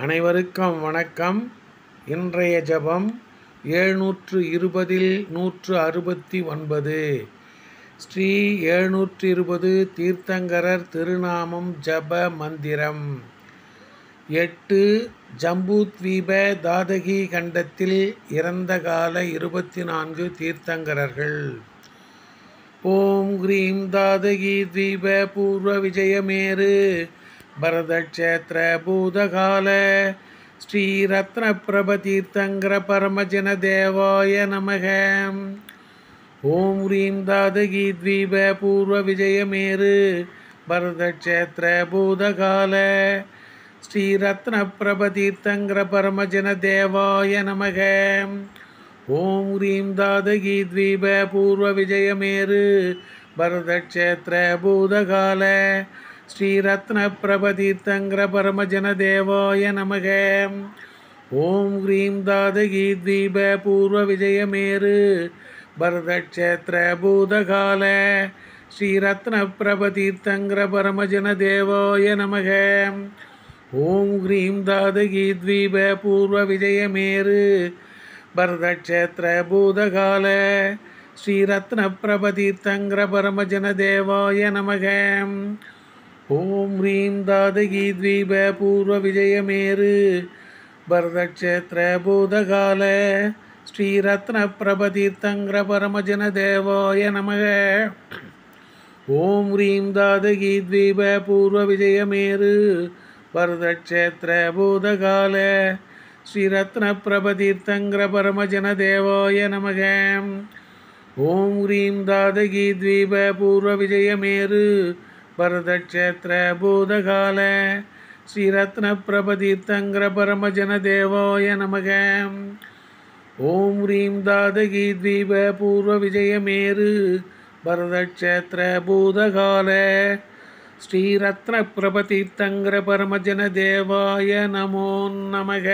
அனைவருக்கும் வணக்கம். இன்றைய ஜபம் 720 169. ஸ்ரீ 720 தீர்த்தங்கரர் திருநாமம் ஜப மந்திரம். 8 ஜம்பூத்வீப தாதகி கண்டத்தில் இறந்த கால 24 தீர்த்தங்கரர்கள். ஓம் க்ரீம் தாதகி தீப பூர்வ விஜயமேரு பரதக்ஷேத்திர பூதகால ஸ்ரீ ரத்ன பிரப தீர்த்தங்கர பரமஜன தேவாய நமக. ஓம் க்ரீம் தாதகி தீப பூர்வ விஜயமேரு பரதக்ஷேத்திர பூதகால ஸ்ரீ ரத்ன பிரப தீர்த்தங்கர பரமஜன தேவாய நமக. ஓம் க்ரீம் தாதகி தீப பூர்வ விஜயமேரு பரதக்ஷேத்திர பூதகால ஸ்ரீ ரத்ன பிரப தீர்த்தங்கர பரமஜன தேவாய நமக. ஓம் க்ரீம் தாதகி தீப பூர்வ விஜயமேரு பரதக்ஷேத்திர பூதகால ஸ்ரீ ரத்ன பிரப தீர்த்தங்கர பரமஜன தேவாய நமக. ஓம் க்ரீம் தாதகி தீப பூர்வ விஜயமேரு பரதக்ஷேத்திர பூதகால ஸ்ரீ ரத்ன பிரப தீர்த்தங்கர பரமஜன தேவாய நமக. ஓம் க்ரீம் தாதகி தீப பூர்வ விஜயமேரு பரதக்ஷேத்திர பூதகால ஸ்ரீ ரத்ன பிரப தீர்த்தங்கர பரமஜன தேவாய நமக. ஓம் க்ரீம் தாதகி தீப பூர்வ விஜயமேரு பரதக்ஷேத்திர பூதகால ஸ்ரீ ரத்ன பிரப தீர்த்தங்கர பரமஜன தேவாய நமக. ஓம் க்ரீம் தாதகி தீப பூர்வ விஜயமேரு பரதக்ஷேத்திர பூதகால ஸ்ரீ ரத்ன பிரப தீர்த்தங்கர பரமஜன தேவாய நமக. ஓம் க்ரீம் தாதகி தீப பூர்வ விஜயமேரு பரதக்ஷேத்திர பூதகால ஸ்ரீ ரத்ன பிரப தீர்த்தங்கர பரமஜன தேவாய நமோ நமக.